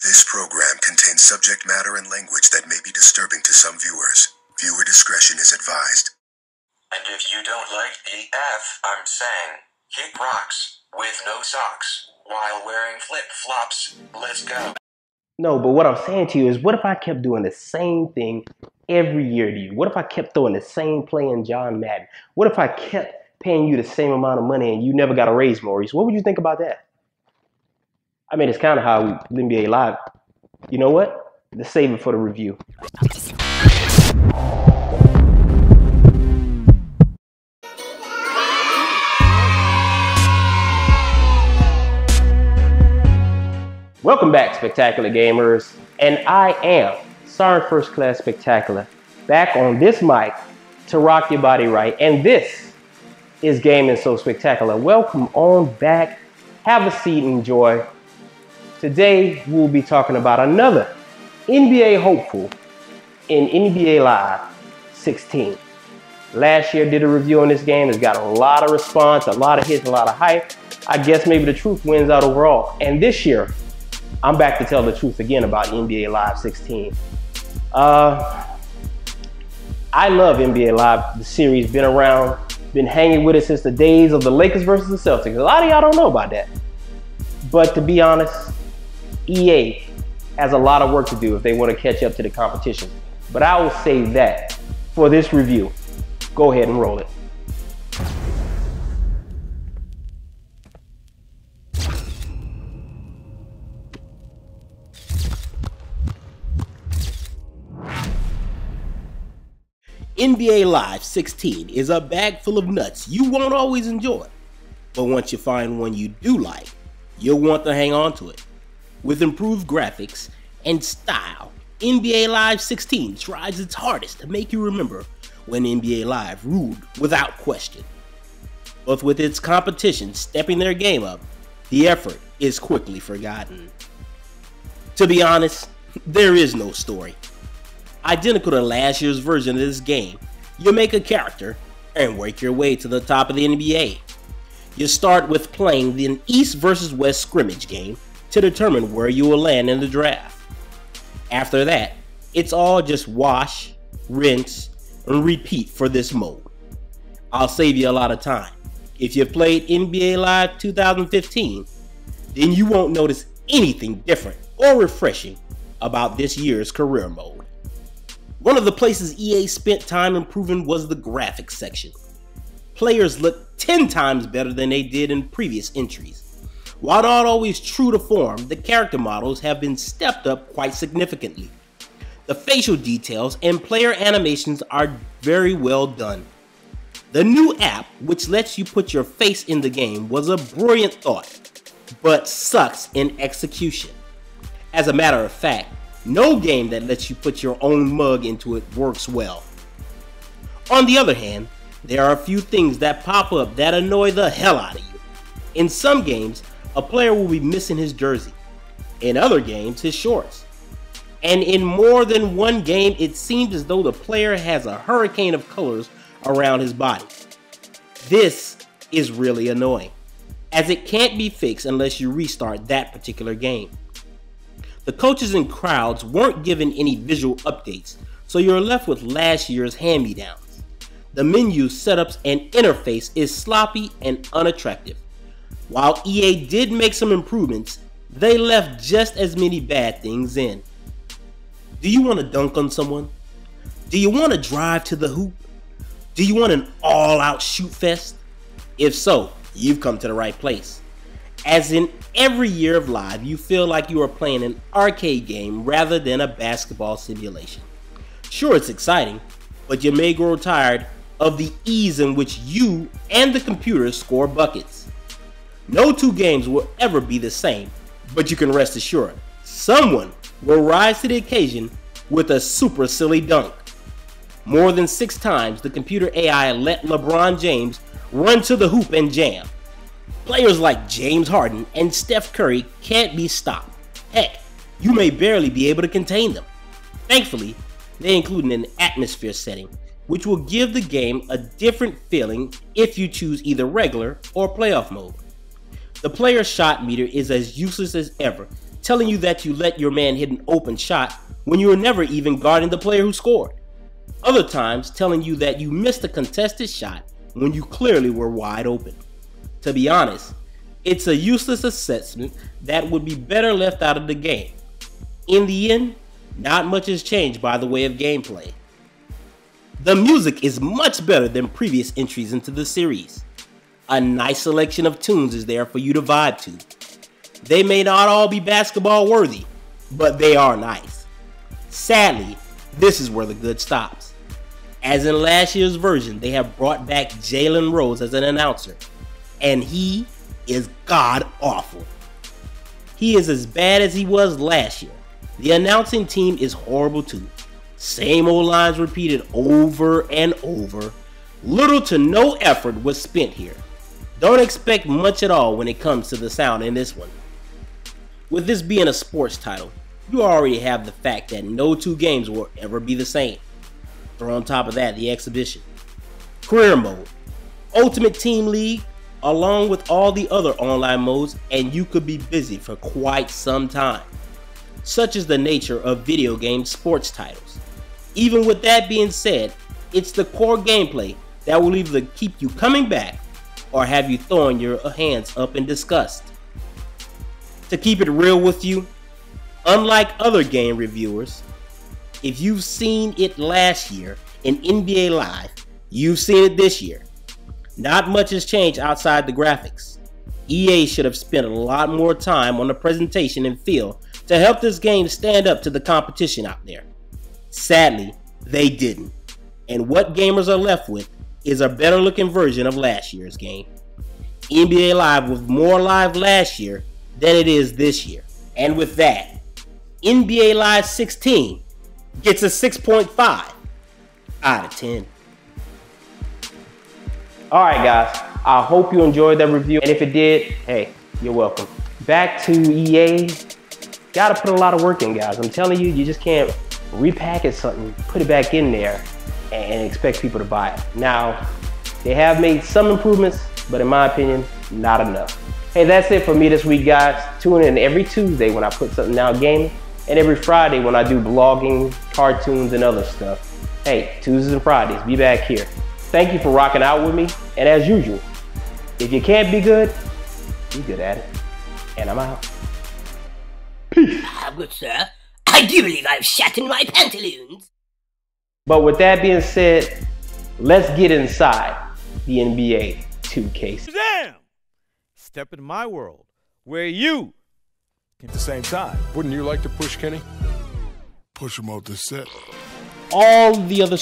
This program contains subject matter and language that may be disturbing to some viewers. Viewer discretion is advised. And if you don't like the F I'm saying, kick rocks with no socks while wearing flip-flops. Let's go. No, but what I'm saying to you is, what if I kept doing the same thing every year to you? What if I kept throwing the same play in John Madden? What if I kept paying you the same amount of money and you never got a raise, Maurice? What would you think about that? I mean, it's kind of how NBA Live. You know what? Let's save it for the review. Welcome back, Spectacular Gamers, and I am Sergeant First Class Spectacular, back on this mic to rock your body right, and this is Gaming So Spectacular. Welcome on back, have a seat and enjoy. Today, we'll be talking about another NBA hopeful in NBA Live 16. Last year, did a review on this game, it's got a lot of response, a lot of hits, a lot of hype. I guess maybe the truth wins out overall, and this year, I'm back to tell the truth again about NBA Live 16. I love NBA Live. The series been around, been hanging with us since the days of the Lakers versus the Celtics. A lot of y'all don't know about that. But to be honest, EA has a lot of work to do if they want to catch up to the competition. But I will save that for this review. Go ahead and roll it. NBA Live 16 is a bag full of nuts you won't always enjoy, but once you find one you do like, you'll want to hang on to it. With improved graphics and style, NBA Live 16 tries its hardest to make you remember when NBA Live ruled without question. But with its competition stepping their game up, the effort is quickly forgotten. To be honest, there is no story. Identical to last year's version of this game, you make a character and work your way to the top of the NBA. You start with playing the East versus West scrimmage game to determine where you will land in the draft. After that, it's all just wash, rinse, and repeat for this mode. I'll save you a lot of time. If you've played NBA Live 2015, then you won't notice anything different or refreshing about this year's career mode. One of the places EA spent time improving was the graphics section. Players look 10 times better than they did in previous entries. While not always true to form, the character models have been stepped up quite significantly. The facial details and player animations are very well done. The new app, which lets you put your face in the game, was a brilliant thought, but sucks in execution. As a matter of fact, no game that lets you put your own mug into it works well. On the other hand, there are a few things that pop up that annoy the hell out of you. In some games, a player will be missing his jersey. In other games, his shorts. And in more than one game, it seems as though the player has a hurricane of colors around his body. This is really annoying, as it can't be fixed unless you restart that particular game. The coaches and crowds weren't given any visual updates, so you're left with last year's hand-me-downs. The menu setups and interface is sloppy and unattractive. While EA did make some improvements, they left just as many bad things in. Do you want to dunk on someone? Do you want to drive to the hoop? Do you want an all-out shoot fest? If so, you've come to the right place. As in every year of Live, you feel like you are playing an arcade game rather than a basketball simulation. Sure, it's exciting, but you may grow tired of the ease in which you and the computer score buckets. No two games will ever be the same, but you can rest assured, someone will rise to the occasion with a super silly dunk. More than 6 times, the computer AI let LeBron James run to the hoop and jam. Players like James Harden and Steph Curry can't be stopped. Heck, you may barely be able to contain them. Thankfully, they include an atmosphere setting, which will give the game a different feeling if you choose either regular or playoff mode. The player shot meter is as useless as ever, telling you that you let your man hit an open shot when you were never even guarding the player who scored. Other times telling you that you missed a contested shot when you clearly were wide open. To be honest, it's a useless assessment that would be better left out of the game. In the end, not much has changed by the way of gameplay. The music is much better than previous entries into the series. A nice selection of tunes is there for you to vibe to. They may not all be basketball worthy, but they are nice. Sadly, this is where the good stops. As in last year's version, they have brought back Jalen Rose as an announcer, and he is god awful. He is as bad as he was last year. The announcing team is horrible too. Same old lines repeated over and over. Little to no effort was spent here. Don't expect much at all when it comes to the sound in this one. With this being a sports title, you already have the fact that no two games will ever be the same. Throw on top of that the exhibition, career mode, ultimate team league, along with all the other online modes, and you could be busy for quite some time. Such is the nature of video game sports titles. Even with that being said, it's the core gameplay that will either keep you coming back or have you throwing your hands up in disgust. To keep it real with you, unlike other game reviewers, if you've seen it last year in NBA Live, you've seen it this year. Not much has changed outside the graphics. EA should have spent a lot more time on the presentation and feel to help this game stand up to the competition out there. Sadly, they didn't. And what gamers are left with is a better looking version of last year's game. NBA Live was more live last year than it is this year. And with that, NBA Live 16 gets a 6.5 out of 10. Alright guys, I hope you enjoyed that review, and if it did, hey, you're welcome. Back to EA, gotta put a lot of work in guys. I'm telling you, you just can't repackage something, put it back in there, and expect people to buy it. Now, they have made some improvements, but in my opinion, not enough. Hey, that's it for me this week guys. Tune in every Tuesday when I put something out gaming, and every Friday when I do blogging, cartoons, and other stuff. Hey, Tuesdays and Fridays, be back here. Thank you for rocking out with me, and as usual, if you can't be good at it. And I'm out. Peace. Good sir, I do believe I've shat in my pantaloons. But with that being said, let's get inside the NBA 2K. Damn! Step into my world, where you At the same time, wouldn't you like to push Kenny? Push him off the set. All the other